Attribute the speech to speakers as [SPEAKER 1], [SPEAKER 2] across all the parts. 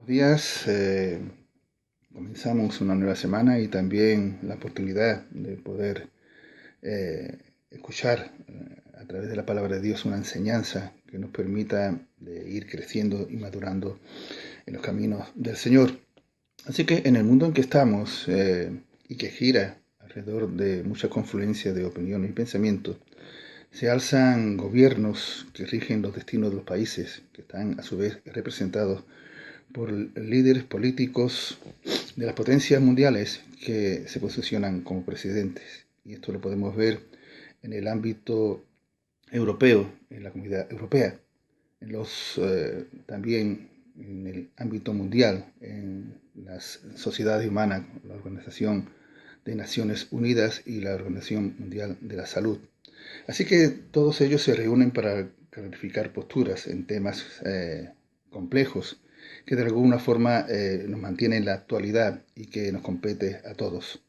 [SPEAKER 1] Días, comenzamos una nueva semana y también la oportunidad de poder escuchar a través de la palabra de Dios una enseñanza que nos permita de ir creciendo y madurando en los caminos del Señor. Así que en el mundo en que estamos y que gira alrededor de mucha confluencia de opiniones y pensamientos, se alzan gobiernos que rigen los destinos de los países, que están a su vez representados por líderes políticos de las potencias mundiales que se posicionan como presidentes. Y esto lo podemos ver en el ámbito europeo, en la comunidad europea, también en el ámbito mundial, en las sociedades humanas, la Organización de Naciones Unidas y la Organización Mundial de la Salud. Así que todos ellos se reúnen para clarificar posturas en temas complejos que de alguna forma nos mantiene en la actualidad y que nos compete a todos.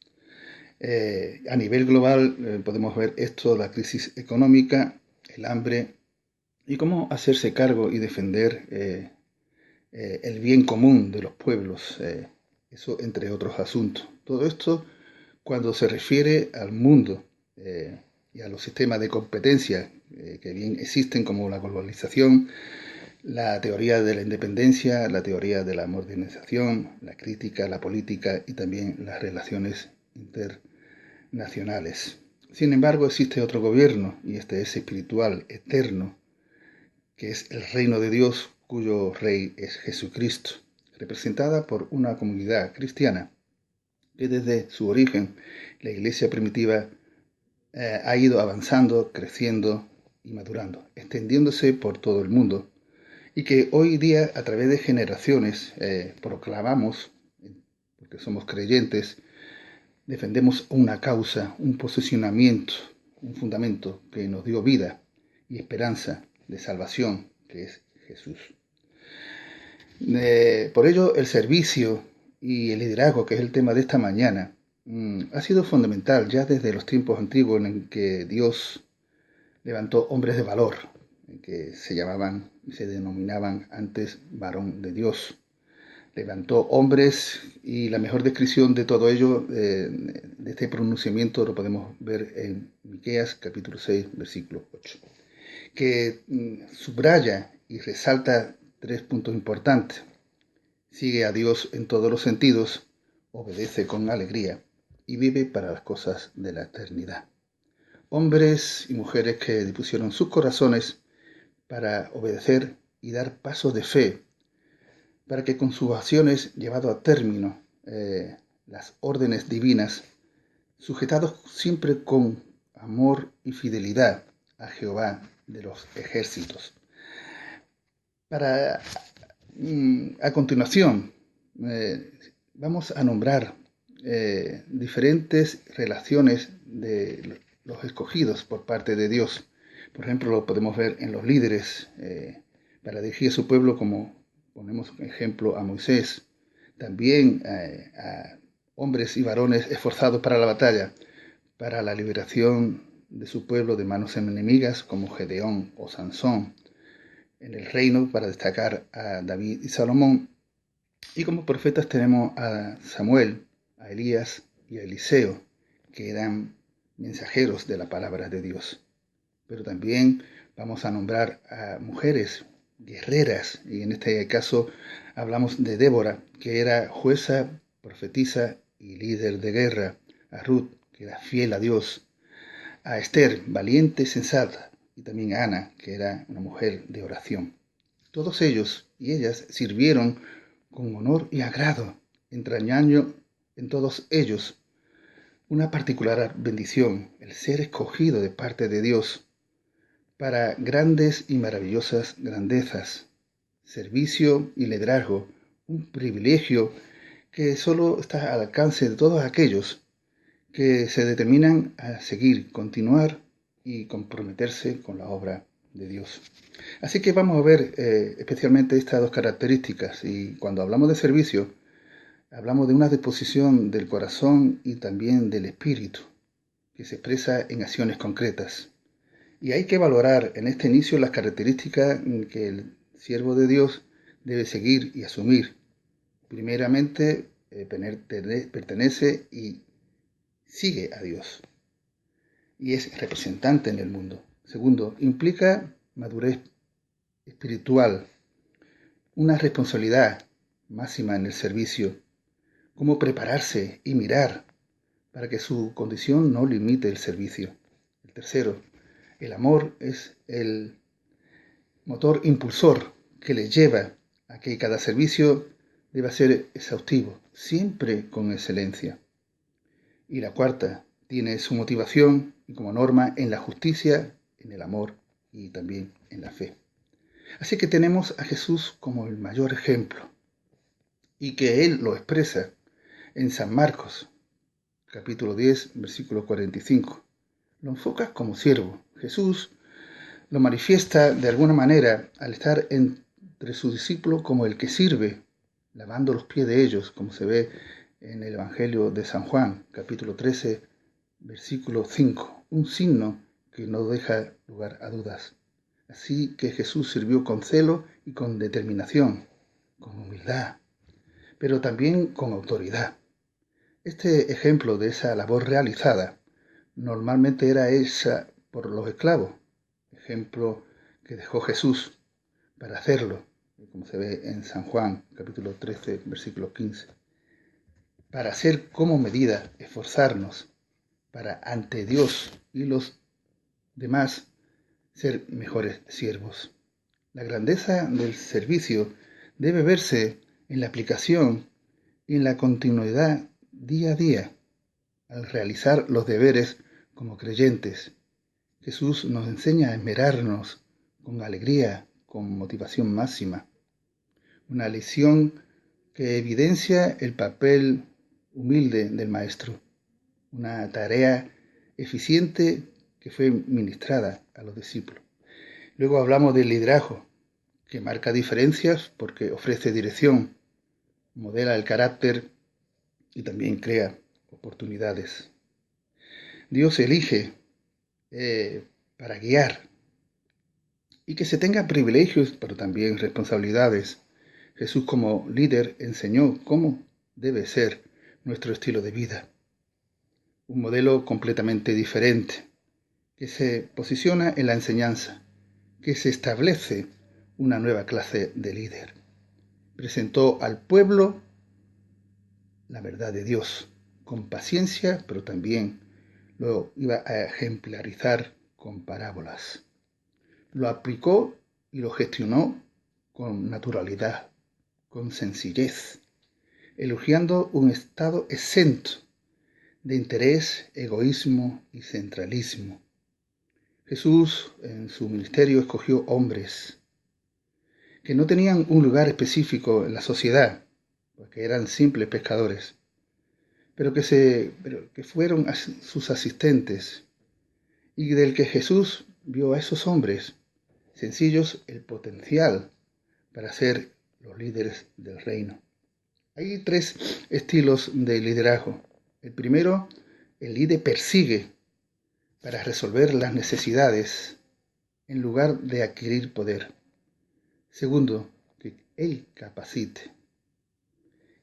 [SPEAKER 1] A nivel global podemos ver esto, la crisis económica, el hambre y cómo hacerse cargo y defender el bien común de los pueblos, eso entre otros asuntos. Todo esto cuando se refiere al mundo y a los sistemas de competencia que bien existen como la globalización, la teoría de la independencia, la teoría de la modernización, la crítica, la política y también las relaciones internacionales. Sin embargo, existe otro gobierno, y este es espiritual, eterno, que es el reino de Dios, cuyo rey es Jesucristo, representada por una comunidad cristiana que desde su origen, la iglesia primitiva, ha ido avanzando, creciendo y madurando, extendiéndose por todo el mundo, y que hoy día a través de generaciones proclamamos, porque somos creyentes, defendemos una causa, un posicionamiento, un fundamento que nos dio vida y esperanza de salvación, que es Jesús. Por ello, el servicio y el liderazgo, que es el tema de esta mañana, ha sido fundamental ya desde los tiempos antiguos en que Dios levantó hombres de valor, que se llamaban y se denominaban antes varón de Dios. Levantó hombres y la mejor descripción de todo ello, de este pronunciamiento, lo podemos ver en Miqueas capítulo 6, versículo 8, que subraya y resalta tres puntos importantes. Sigue a Dios en todos los sentidos, obedece con alegría y vive para las cosas de la eternidad. Hombres y mujeres que dispusieron sus corazones para obedecer y dar pasos de fe, para que con sus acciones llevado a término las órdenes divinas, sujetados siempre con amor y fidelidad a Jehová de los ejércitos. A continuación, vamos a nombrar diferentes relaciones de los escogidos por parte de Dios. Por ejemplo, lo podemos ver en los líderes para dirigir a su pueblo, como ponemos ejemplo a Moisés. También a hombres y varones esforzados para la batalla, para la liberación de su pueblo de manos enemigas, como Gedeón o Sansón. En el reino, para destacar a David y Salomón. Y como profetas tenemos a Samuel, a Elías y a Eliseo, que eran mensajeros de la palabra de Dios. Pero también vamos a nombrar a mujeres guerreras, y en este caso hablamos de Débora, que era jueza, profetisa y líder de guerra, a Ruth, que era fiel a Dios, a Esther, valiente y sensata, y también a Ana, que era una mujer de oración. Todos ellos y ellas sirvieron con honor y agrado, entrañando en todos ellos una particular bendición, el ser escogido de parte de Dios para grandes y maravillosas grandezas, servicio y liderazgo, un privilegio que solo está al alcance de todos aquellos que se determinan a seguir, continuar y comprometerse con la obra de Dios. Así que vamos a ver especialmente estas dos características, y cuando hablamos de servicio, hablamos de una disposición del corazón y también del espíritu, que se expresa en acciones concretas. Y hay que valorar en este inicio las características que el siervo de Dios debe seguir y asumir, Primeramente, pertenece y sigue a Dios y es representante en el mundo. Segundo, implica madurez espiritual, una responsabilidad máxima en el servicio, cómo prepararse y mirar para que su condición no limite el servicio. El tercero, el amor es el motor impulsor que le lleva a que cada servicio deba ser exhaustivo, siempre con excelencia. Y la cuarta, tiene su motivación y como norma en la justicia, en el amor y también en la fe. Así que tenemos a Jesús como el mayor ejemplo y que Él lo expresa en San Marcos, capítulo 10, versículo 45. Lo enfoca como siervo. Jesús lo manifiesta de alguna manera al estar entre sus discípulos como el que sirve, lavando los pies de ellos, como se ve en el Evangelio de San Juan, capítulo 13, versículo 5, un signo que no deja lugar a dudas. Así que Jesús sirvió con celo y con determinación, con humildad, pero también con autoridad. Este ejemplo de esa labor realizada normalmente era hecha por los esclavos, ejemplo que dejó Jesús para hacerlo, como se ve en San Juan, capítulo 13, versículo 15. Para hacer como medida, esforzarnos para ante Dios y los demás ser mejores siervos. La grandeza del servicio debe verse en la aplicación y en la continuidad día a día al realizar los deberes como creyentes. Jesús nos enseña a esmerarnos con alegría, con motivación máxima. Una lección que evidencia el papel humilde del Maestro. Una tarea eficiente que fue ministrada a los discípulos. Luego hablamos del liderazgo, que marca diferencias porque ofrece dirección, modela el carácter y también crea oportunidades. Dios elige para guiar y que se tenga privilegios, pero también responsabilidades. Jesús como líder enseñó cómo debe ser nuestro estilo de vida. Un modelo completamente diferente, que se posiciona en la enseñanza, que se establece una nueva clase de líder. Presentó al pueblo la verdad de Dios, con paciencia, pero también lo iba a ejemplarizar con parábolas. Lo aplicó y lo gestionó con naturalidad, con sencillez, elogiando un estado exento de interés, egoísmo y centralismo. Jesús en su ministerio escogió hombres que no tenían un lugar específico en la sociedad, porque eran simples pescadores, pero que fueron sus asistentes y del que Jesús vio a esos hombres sencillos el potencial para ser los líderes del reino. Hay tres estilos de liderazgo. El primero, el líder persigue para resolver las necesidades en lugar de adquirir poder. Segundo, que él capacite,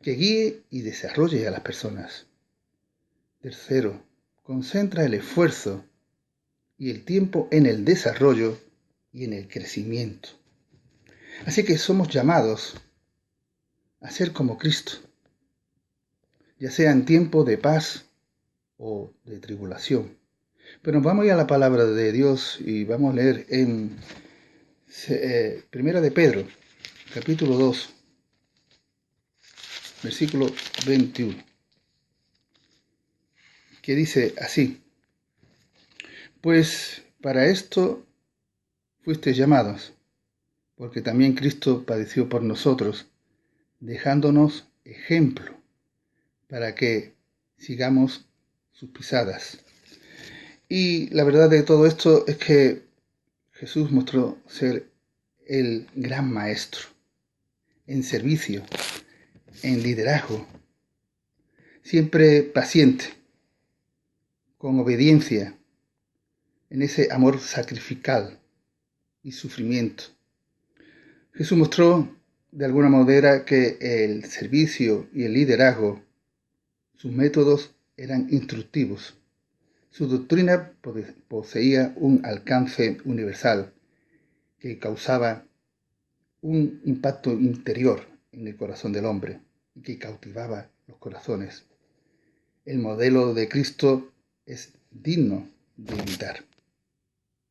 [SPEAKER 1] que guíe y desarrolle a las personas. Tercero, concentra el esfuerzo y el tiempo en el desarrollo y en el crecimiento. Así que somos llamados a ser como Cristo, ya sea en tiempo de paz o de tribulación. Pero vamos a ir a la palabra de Dios y vamos a leer en Primera de Pedro, capítulo 2, versículo 21, que dice así: pues para esto fuisteis llamados, porque también Cristo padeció por nosotros, dejándonos ejemplo para que sigamos sus pisadas. Y la verdad de todo esto es que Jesús mostró ser el gran maestro en servicio, en liderazgo, siempre paciente, con obediencia, en ese amor sacrificial y sufrimiento. Jesús mostró de alguna manera que el servicio y el liderazgo, sus métodos eran instructivos. Su doctrina poseía un alcance universal que causaba un impacto interior en el corazón del hombre y que cautivaba los corazones. El modelo de Cristo es digno de imitar.